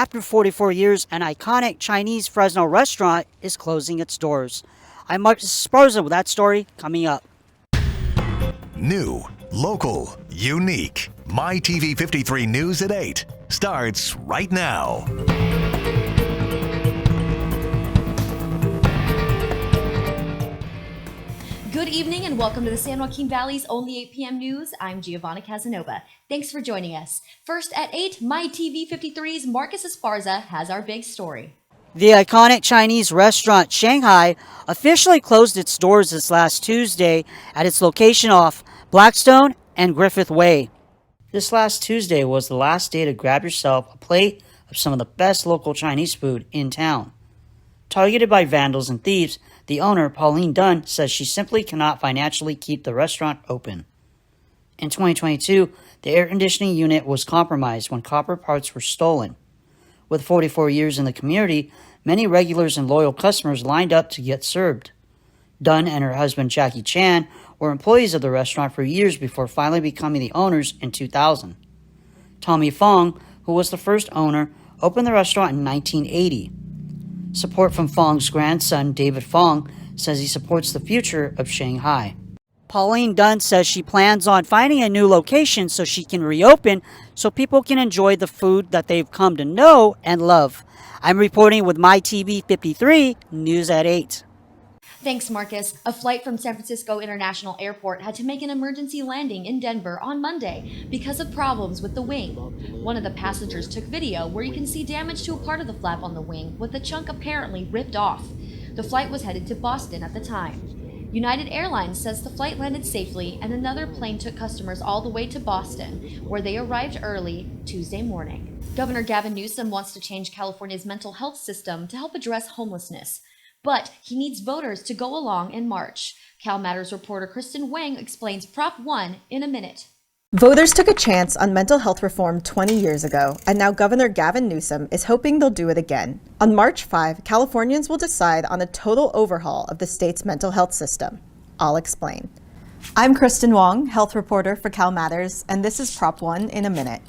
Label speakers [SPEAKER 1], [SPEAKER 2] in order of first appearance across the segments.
[SPEAKER 1] After 44 years, an iconic Chinese Fresno restaurant is closing its doors. I'm Mark Sparza with that story coming up.
[SPEAKER 2] New, local, unique. MyTV53 News at 8 starts right now.
[SPEAKER 3] Good evening and welcome to the San Joaquin Valley's only 8 p.m. news. I'm Giovanna Casanova. Thanks for joining us. First at 8, MyTV53's Marcus Esparza has our big story.
[SPEAKER 1] The iconic Chinese restaurant Shanghai officially closed its doors this last Tuesday at its location off Blackstone and Griffith Way. This last Tuesday was the last day to grab yourself a plate of some of the best local Chinese food in town. Targeted by vandals and thieves, the owner, Pauline Dunn, says she simply cannot financially keep the restaurant open. In 2022, the air conditioning unit was compromised when copper parts were stolen. With 44 years in the community, many regulars and loyal customers lined up to get served. Dunn and her husband, Jackie Chan, were employees of the restaurant for years before finally becoming the owners in 2000. Tommy Fong, who was the first owner, opened the restaurant in 1980. Support from Fong's grandson, David Fong, says he supports the future of Shanghai. Pauline Dunn says she plans on finding a new location so she can reopen so people can enjoy the food that they've come to know and love. I'm reporting with MyTV53 News at 8.
[SPEAKER 3] Thanks, Marcus. A flight from San Francisco International Airport had to make an emergency landing in Denver on Monday because of problems with the wing. One of the passengers took video where you can see damage to a part of the flap on the wing with a chunk apparently ripped off. The flight was headed to Boston at the time. United Airlines says the flight landed safely and another plane took customers all the way to Boston, where they arrived early Tuesday morning. Governor Gavin Newsom wants to change California's mental health system to help address homelessness. But he needs voters to go along in March. Cal Matters reporter Kristen Wang explains Prop 1 in a minute.
[SPEAKER 4] Voters took a chance on mental health reform 20 years ago, and now Governor Gavin Newsom is hoping they'll do it again. On March 5, Californians will decide on a total overhaul of the state's mental health system. I'll explain. I'm Kristen Wang, health reporter for Cal Matters, and this is Prop 1 in a minute.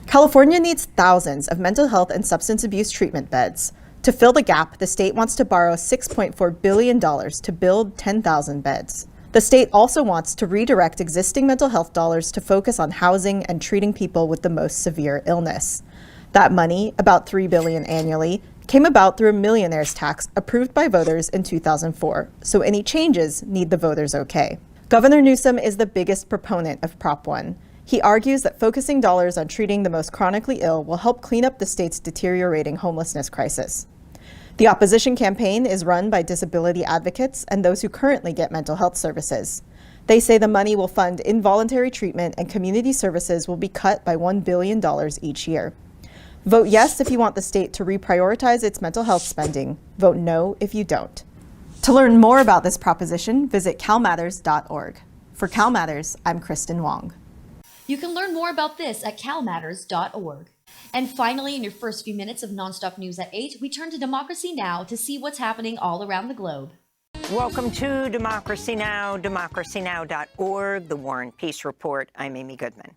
[SPEAKER 4] California needs thousands of mental health and substance abuse treatment beds. To fill the gap, the state wants to borrow $6.4 billion to build 10,000 beds. The state also wants to redirect existing mental health dollars to focus on housing and treating people with the most severe illness. That money, about $3 billion annually, came about through a millionaire's tax approved by voters in 2004, so any changes need the voters' okay. Governor Newsom is the biggest proponent of Prop 1. He argues that focusing dollars on treating the most chronically ill will help clean up the state's deteriorating homelessness crisis. The opposition campaign is run by disability advocates and those who currently get mental health services. They say the money will fund involuntary treatment and community services will be cut by $1 billion each year. Vote yes if you want the state to reprioritize its mental health spending. Vote no if you don't. To learn more about this proposition, visit calmatters.org. For Cal Matters, I'm Kristen Wang.
[SPEAKER 3] You can learn more about this at calmatters.org. And finally, in your first few minutes of Nonstop News at 8, we turn to Democracy Now! To see what's happening all around the globe.
[SPEAKER 5] Welcome to Democracy Now!, democracynow.org, the War and Peace Report. I'm Amy Goodman.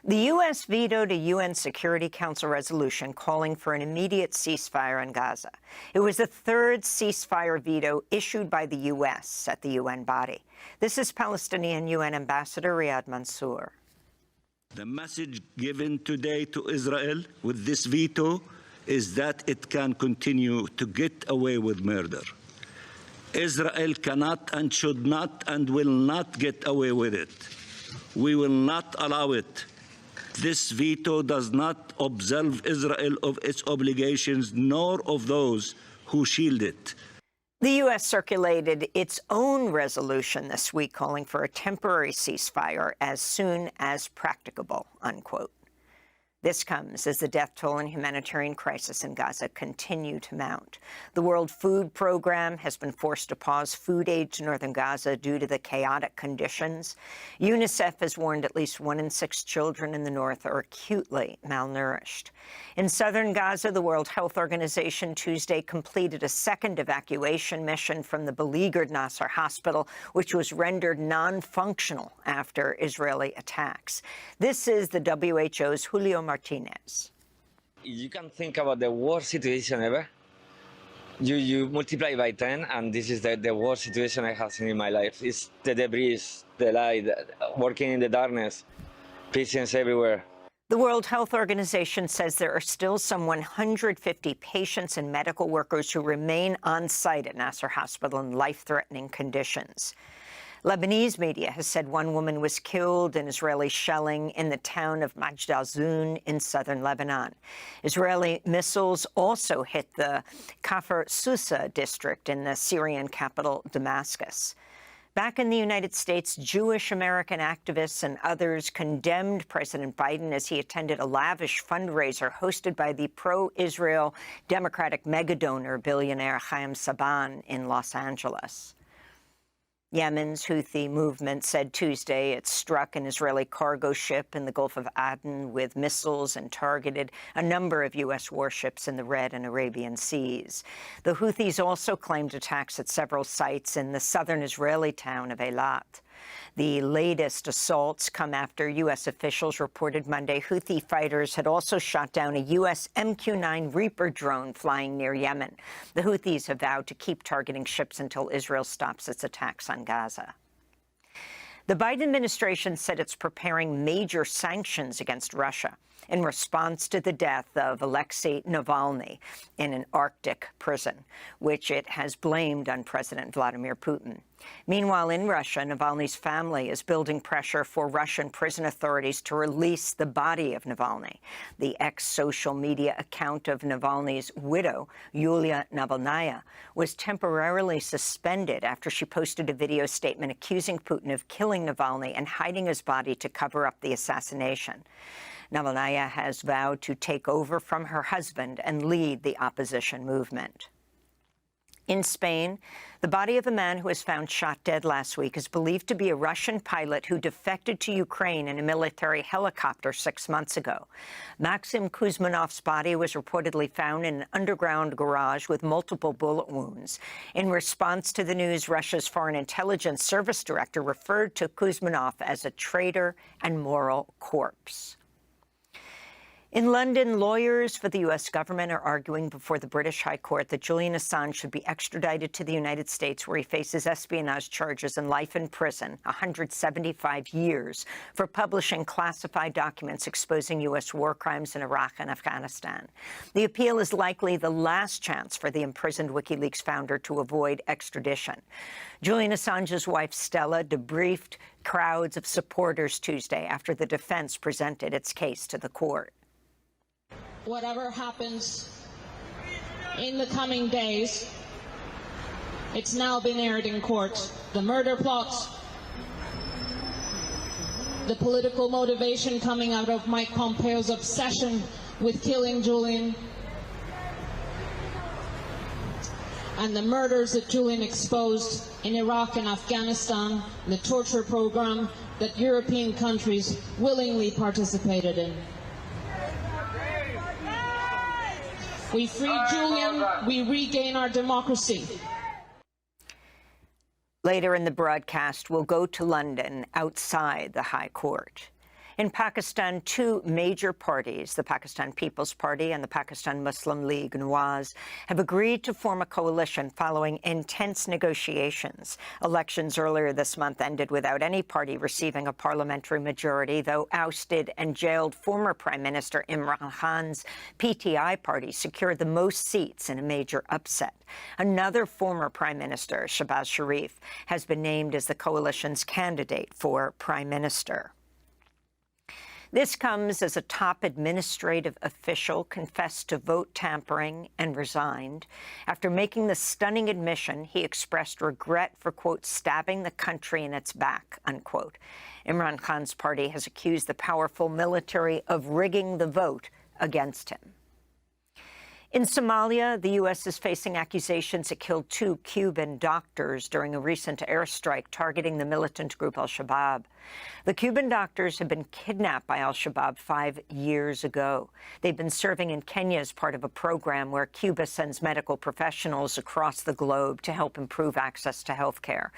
[SPEAKER 5] The U.S. vetoed a UN Security Council resolution calling for an immediate ceasefire in Gaza. It was the third ceasefire veto issued by the U.S. at the UN body. This is Palestinian UN Ambassador Riyad Mansour.
[SPEAKER 6] The message given today to Israel with this veto is that it can continue to get away with murder. Israel cannot and should not and will not get away with it. We will not allow it. This veto does not absolve Israel of its obligations nor of those who shield it.
[SPEAKER 5] The U.S. circulated its own resolution this week calling for a temporary ceasefire as soon as practicable, unquote. This comes as the death toll and humanitarian crisis in Gaza continue to mount. The World Food Program has been forced to pause food aid to northern Gaza due to the chaotic conditions. UNICEF has warned at least 1 in 6 children in the north are acutely malnourished. In southern Gaza, the World Health Organization Tuesday completed a second evacuation mission from the beleaguered Nasser hospital, which was rendered non-functional after Israeli attacks. This is the WHO's Julio Martinez.
[SPEAKER 7] You can think about the worst situation ever. You multiply by 10, and this is the worst situation I have seen in my life. It's the debris, the light, working in the darkness, patients everywhere.
[SPEAKER 5] The World Health Organization says there are still some 150 patients and medical workers who remain on site at Nasser Hospital in life-threatening conditions. Lebanese media has said one woman was killed in Israeli shelling in the town of Majd al-Zoun in southern Lebanon. Israeli missiles also hit the Kafr Susa district in the Syrian capital, Damascus. Back in the United States, Jewish American activists and others condemned President Biden as he attended a lavish fundraiser hosted by the pro-Israel Democratic megadonor billionaire Chaim Saban in Los Angeles. Yemen's Houthi movement said Tuesday it struck an Israeli cargo ship in the Gulf of Aden with missiles and targeted a number of U.S. warships in the Red and Arabian Seas. The Houthis also claimed attacks at several sites in the southern Israeli town of Eilat. The latest assaults come after U.S. officials reported Monday Houthi fighters had also shot down a U.S. MQ-9 Reaper drone flying near Yemen. The Houthis have vowed to keep targeting ships until Israel stops its attacks on Gaza. The Biden administration said it's preparing major sanctions against Russia in response to the death of Alexei Navalny in an Arctic prison, which it has blamed on President Vladimir Putin. Meanwhile, in Russia, Navalny's family is building pressure for Russian prison authorities to release the body of Navalny. The ex-social media account of Navalny's widow, Yulia Navalnaya, was temporarily suspended after she posted a video statement accusing Putin of killing Navalny and hiding his body to cover up the assassination. Navalnaya has vowed to take over from her husband and lead the opposition movement. In Spain, the body of a man who was found shot dead last week is believed to be a Russian pilot who defected to Ukraine in a military helicopter 6 months ago. Maxim Kuzmanov's body was reportedly found in an underground garage with multiple bullet wounds. In response to the news, Russia's Foreign Intelligence Service director referred to Kuzmanov as a traitor and moral corpse. In London, lawyers for the U.S. government are arguing before the British High Court that Julian Assange should be extradited to the United States, where he faces espionage charges and life in prison, 175 years, for publishing classified documents exposing U.S. war crimes in Iraq and Afghanistan. The appeal is likely the last chance for the imprisoned WikiLeaks founder to avoid extradition. Julian Assange's wife, Stella, debriefed crowds of supporters Tuesday after the defense presented its case to the court.
[SPEAKER 8] Whatever happens in the coming days, it's now been aired in court. The murder plot, the political motivation coming out of Mike Pompeo's obsession with killing Julian, and the murders that Julian exposed in Iraq and Afghanistan, the torture program that European countries willingly participated in. We free Julian, we regain our democracy.
[SPEAKER 5] Later in the broadcast, we'll go to London outside the High Court. In Pakistan, two major parties, the Pakistan People's Party and the Pakistan Muslim League Nawaz, have agreed to form a coalition following intense negotiations. Elections earlier this month ended without any party receiving a parliamentary majority, though ousted and jailed former Prime Minister Imran Khan's PTI party secured the most seats in a major upset. Another former Prime Minister, Shehbaz Sharif, has been named as the coalition's candidate for Prime Minister. This comes as a top administrative official confessed to vote tampering and resigned. After making the stunning admission, he expressed regret for, quote, stabbing the country in its back, unquote. Imran Khan's party has accused the powerful military of rigging the vote against him. In Somalia, the U.S. is facing accusations it killed 2 Cuban doctors during a recent airstrike targeting the militant group al-Shabaab. The Cuban doctors had been kidnapped by al-Shabaab 5 years ago. They've been serving in Kenya as part of a program where Cuba sends medical professionals across the globe to help improve access to health care.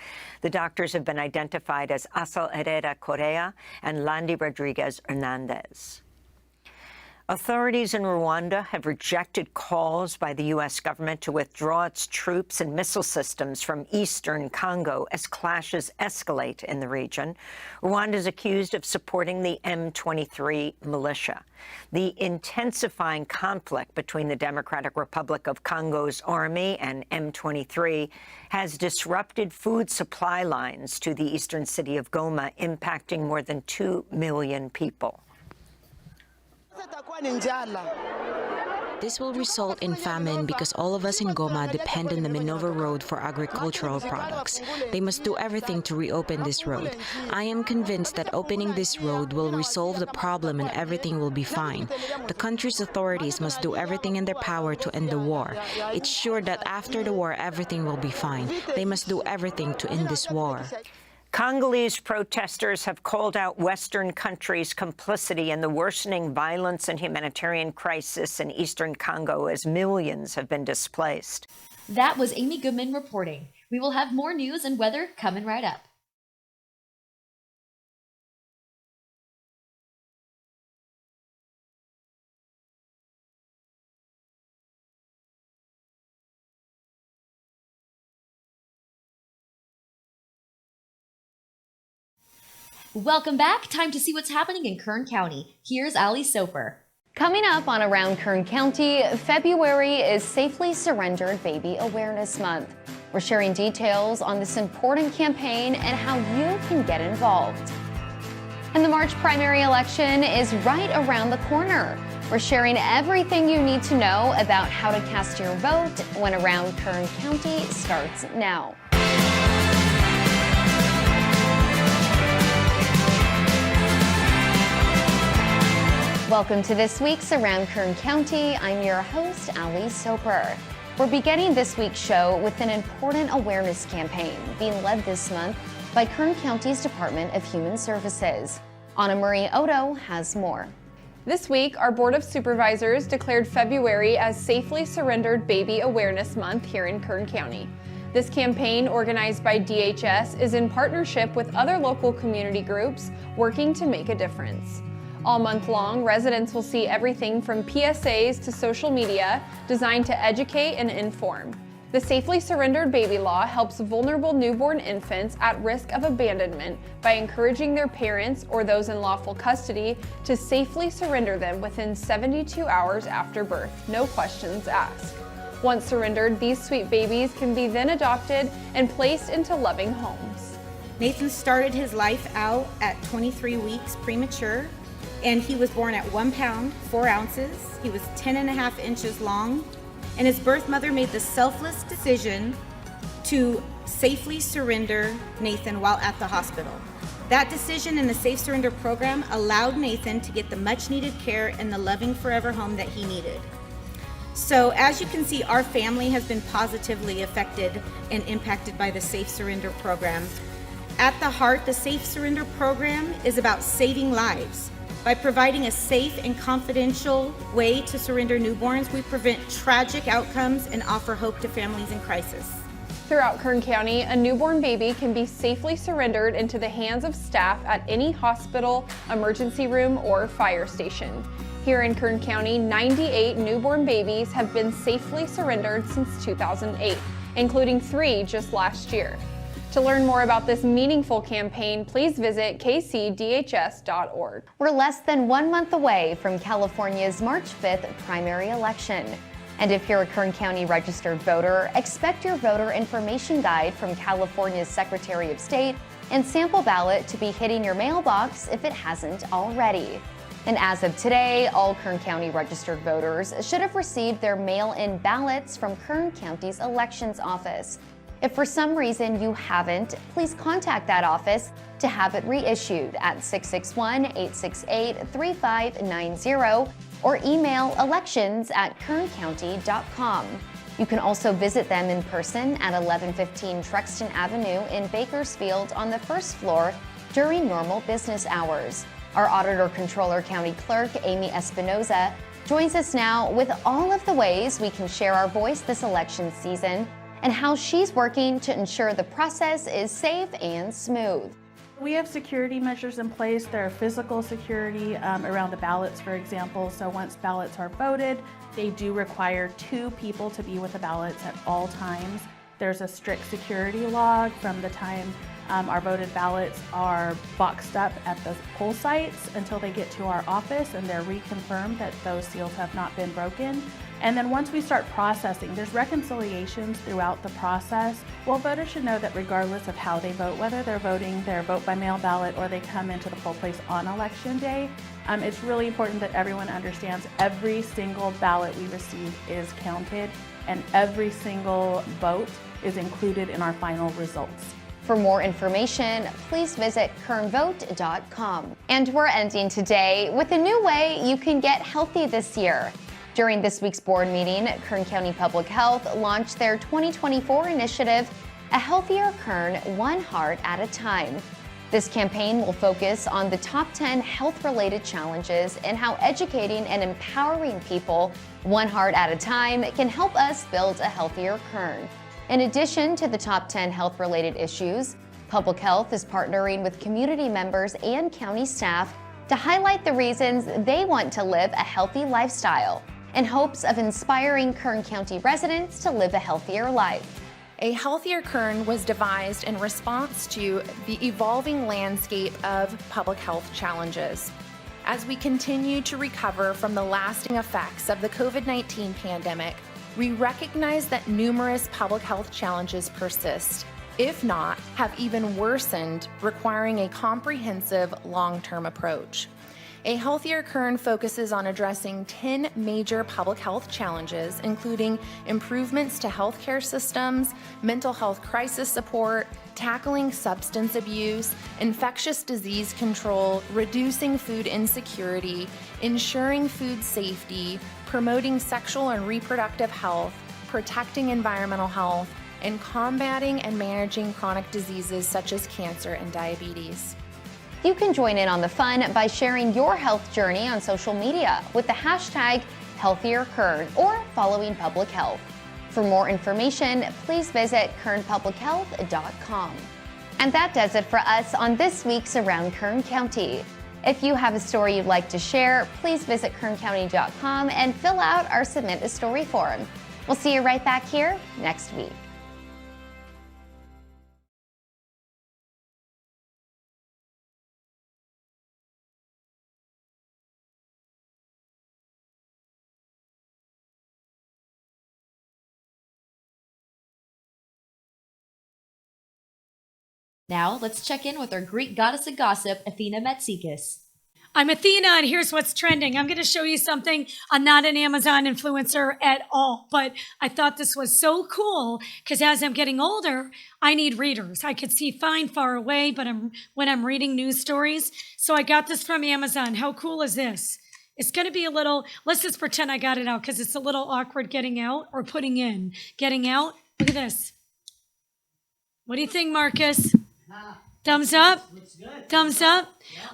[SPEAKER 5] The doctors have been identified as Asal Herrera Correa and Landy Rodriguez Hernandez. Authorities in Rwanda have rejected calls by the U.S. government to withdraw its troops and missile systems from eastern Congo as clashes escalate in the region. Rwanda is accused of supporting the M23 militia. The intensifying conflict between the Democratic Republic of Congo's army and M23 has disrupted food supply lines to the eastern city of Goma, impacting more than 2 million people.
[SPEAKER 9] This will result in famine because all of us in Goma depend on the Minova Road for agricultural products. They must do everything to reopen this road. I am convinced that opening this road will resolve the problem and everything will be fine. The country's authorities must do everything in their power to end the war. It's sure that after the war, everything will be fine. They must do everything to end this war.
[SPEAKER 5] Congolese protesters have called out Western countries' complicity in the worsening violence and humanitarian crisis in eastern Congo as millions have been displaced.
[SPEAKER 3] That was Amy Goodman reporting. We will have more news and weather coming right up. Welcome back. Time to see what's happening in Kern County. Here's Ali Soper.
[SPEAKER 10] Coming up on Around Kern County, February is Safely Surrendered Baby Awareness Month. We're sharing details on this important campaign and how you can get involved. And the March primary election is right around the corner. We're sharing everything you need to know about how to cast your vote when Around Kern County starts now. Welcome to this week's Around Kern County. I'm your host, Ali Soper. We're beginning this week's show with an important awareness campaign being led this month by Kern County's Department of Human Services. Anna Marie Odo has more.
[SPEAKER 11] This week, our Board of Supervisors declared February as Safely Surrendered Baby Awareness Month here in Kern County. This campaign, organized by DHS, is in partnership with other local community groups working to make a difference. All month long, residents will see everything from PSAs to social media designed to educate and inform. The Safely Surrendered Baby Law helps vulnerable newborn infants at risk of abandonment by encouraging their parents or those in lawful custody to safely surrender them within 72 hours after birth, no questions asked. Once surrendered, these sweet babies can be then adopted and placed into loving homes.
[SPEAKER 12] Nathan started his life out at 23 weeks premature, and he was born at 1 pound, 4 ounces. He was 10.5 inches long, and his birth mother made the selfless decision to safely surrender Nathan while at the hospital. That decision in the Safe Surrender program allowed Nathan to get the much needed care in the loving forever home that he needed. So as you can see, our family has been positively affected and impacted by the Safe Surrender program. At the heart, the Safe Surrender program is about saving lives. By providing a safe and confidential way to surrender newborns, we prevent tragic outcomes and offer hope to families in crisis.
[SPEAKER 11] Throughout Kern County, a newborn baby can be safely surrendered into the hands of staff at any hospital, emergency room, or fire station. Here in Kern County, 98 newborn babies have been safely surrendered since 2008, including 3 just last year. To learn more about this meaningful campaign, please visit kcdhs.org.
[SPEAKER 10] We're less than 1 month away from California's March 5th primary election. And if you're a Kern County registered voter, expect your voter information guide from California's Secretary of State and sample ballot to be hitting your mailbox if it hasn't already. And as of today, all Kern County registered voters should have received their mail-in ballots from Kern County's elections office. If for some reason you haven't, please contact that office to have it reissued at 661-868-3590 or email elections@kerncounty.com. You can also visit them in person at 1115 Truxton Avenue in Bakersfield on the first floor during normal business hours. Our Auditor Controller County Clerk, Amy Espinoza, joins us now with all of the ways we can share our voice this election season and how she's working to ensure the process is safe and smooth.
[SPEAKER 13] We have security measures in place. There are physical security around the ballots, for example. So once ballots are voted, they do require 2 people to be with the ballots at all times. There's a strict security log from the time our voted ballots are boxed up at the poll sites until they get to our office and they're reconfirmed that those seals have not been broken. And then once we start processing, there's reconciliations throughout the process. Well, voters should know that regardless of how they vote, whether they're voting their vote by mail ballot or they come into the poll place on election day, it's really important that everyone understands every single ballot we receive is counted and every single vote is included in our final results.
[SPEAKER 10] For more information, please visit kernvote.com. And we're ending today with a new way you can get healthy this year. During this week's board meeting, Kern County Public Health launched their 2024 initiative, A Healthier Kern, One Heart at a Time. This campaign will focus on the top 10 health-related challenges and how educating and empowering people one heart at a time can help us build a healthier Kern. In addition to the top 10 health-related issues, Public Health is partnering with community members and county staff to highlight the reasons they want to live a healthy lifestyle in hopes of inspiring Kern County residents to live a healthier life.
[SPEAKER 14] A Healthier Kern was devised in response to the evolving landscape of public health challenges. As we continue to recover from the lasting effects of the COVID-19 pandemic, we recognize that numerous public health challenges persist, if not, have even worsened, requiring a comprehensive long-term approach. A Healthier Kern focuses on addressing 10 major public health challenges, including improvements to healthcare systems, mental health crisis support, tackling substance abuse, infectious disease control, reducing food insecurity, ensuring food safety, promoting sexual and reproductive health, protecting environmental health, and combating and managing chronic diseases such as cancer and diabetes.
[SPEAKER 10] You can join in on the fun by sharing your health journey on social media with the hashtag HealthierKern or following Public Health. For more information, please visit kernpublichealth.com. And that does it for us on this week's Around Kern County. If you have a story you'd like to share, please visit kerncounty.com and fill out our Submit a Story form. We'll see you right back here next week.
[SPEAKER 3] Now, let's check in with our Greek goddess of gossip, Athena Metsikis.
[SPEAKER 15] I'm Athena, and here's what's trending. I'm going to show you something. I'm not an Amazon influencer at all, but I thought this was so cool because as I'm getting older, I need readers. I could see fine far away, but when I'm reading news stories. So I got this from Amazon. How cool is this? It's going to be a little, let's just pretend I got it out because it's a little awkward getting out or putting in. Getting out, look at this. What do you think, Marcus? Thumbs up? Thumbs up?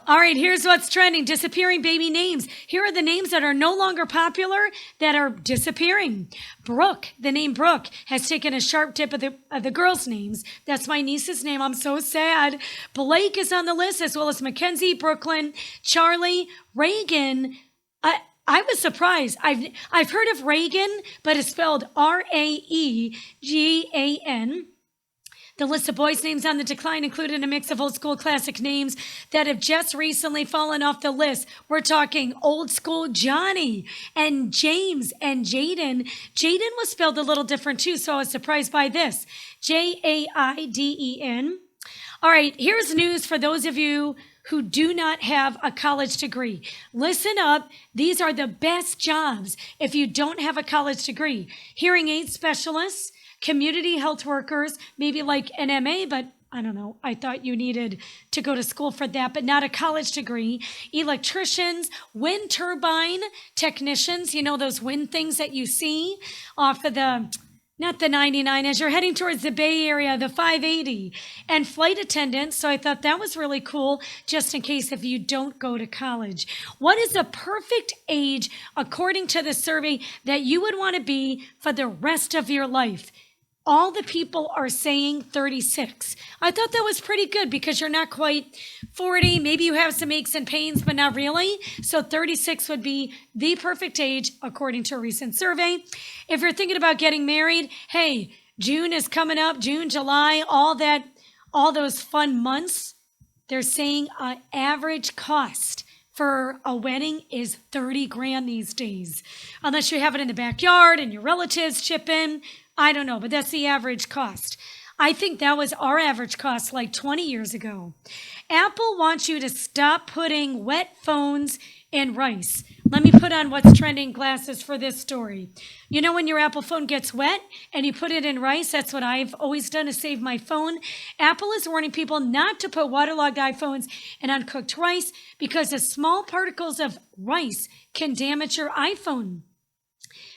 [SPEAKER 15] All right, here's what's trending. Disappearing baby names. Here are the names that are no longer popular that are disappearing. Brooke, the name Brooke, has taken a sharp dip of the girls' names. That's my niece's name. I'm so sad. Blake is on the list, as well as Mackenzie, Brooklyn, Charlie, Reagan. I was surprised. I've heard of Reagan, but it's spelled Raegan. The list of boys' names on the decline included a mix of old school classic names that have just recently fallen off the list. We're talking old school Johnny and James and Jaden. Jaden was spelled a little different too, so I was surprised by this. Jaiden. All right, here's news for those of you who do not have a college degree. Listen up. These are the best jobs if you don't have a college degree. Hearing aid specialists, community health workers, maybe like an MA, but I don't know. I thought you needed to go to school for that, but not a college degree. Electricians, wind turbine technicians, you know, those wind things that you see off of not the 99, as you're heading towards the Bay Area, the 580, and flight attendants. So I thought that was really cool, just in case if you don't go to college. What is the perfect age, according to the survey, that you would want to be for the rest of your life? all the people are saying 36. I thought that was pretty good because you're not quite 40. Maybe you have some aches and pains, but not really. So 36 would be the perfect age, according to a recent survey. If you're thinking about getting married, hey, June is coming up, June, July, all those fun months. They're saying an average cost for a wedding is 30 grand these days. Unless you have it in the backyard and your relatives chip in. I don't know, but that's the average cost. I think that was our average cost like 20 years ago. Apple wants you to stop putting wet phones in rice. Let me put on what's trending glasses for this story. You know when your Apple phone gets wet and you put it in rice? That's what I've always done to save my phone. Apple is warning people not to put waterlogged iPhones in uncooked rice because the small particles of rice can damage your iPhone.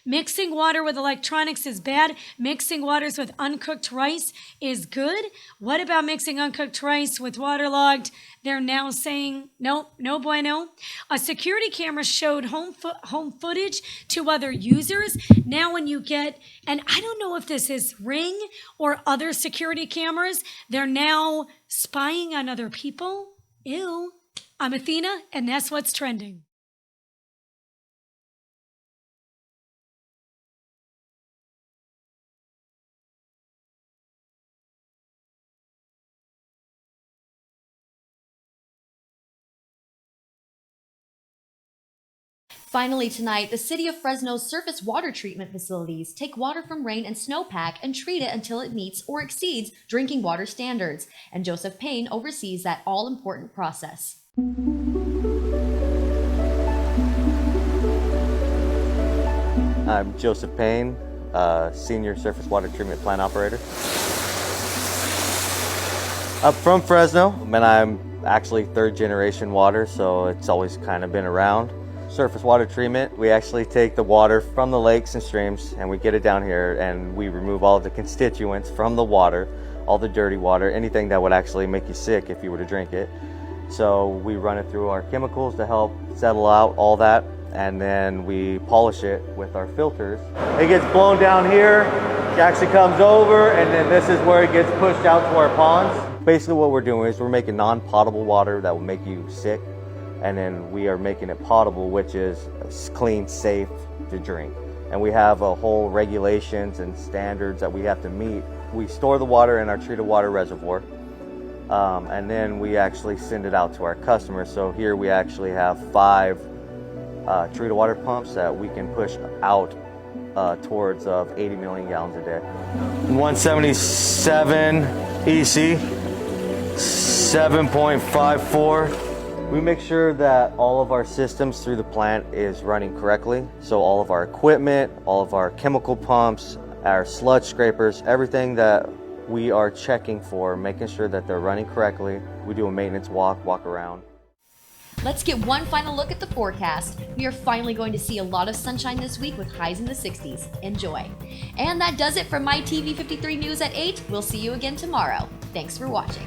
[SPEAKER 15] Mixing water with electronics is bad. Mixing waters with uncooked rice is good. What about mixing uncooked rice with waterlogged? They're now saying, no bueno. A security camera showed home footage to other users. Now when you get, and I don't know if this is Ring or other security cameras, they're now spying on other people. Ew. I'm Athena, and that's what's trending.
[SPEAKER 3] Finally tonight, the city of Fresno's surface water treatment facilities take water from rain and snowpack and treat it until it meets or exceeds drinking water standards. And Joseph Payne oversees that all-important process.
[SPEAKER 16] I'm Joseph Payne, Senior Surface Water Treatment Plant Operator. I'm from Fresno, and I'm actually third generation water, so it's always kind of been around. Surface water treatment, we actually take the water from the lakes and streams and we get it down here and we remove all of the constituents from the water, all the dirty water, anything that would actually make you sick if you were to drink it. So we run it through our chemicals to help settle out all that, and then we polish it with our filters. It gets blown down here, it actually comes over, and then this is where it gets pushed out to our ponds. Basically what we're doing is we're making non-potable water that will make you sick, and then we are making it potable, which is clean, safe to drink. And we have a whole regulations and standards that we have to meet. We store the water in our treated water reservoir, and then we actually send it out to our customers. So here we actually have 5 treated water pumps that we can push out towards of 80 million gallons a day. 177 EC, 7.54. We make sure that all of our systems through the plant is running correctly. So all of our equipment, all of our chemical pumps, our sludge scrapers, everything that we are checking for, making sure that they're running correctly. We do a maintenance walk around.
[SPEAKER 3] Let's get one final look at the forecast. We are finally going to see a lot of sunshine this week with highs in the 60s. Enjoy. And that does it for MyTV53 News at 8. We'll see you again tomorrow. Thanks for watching.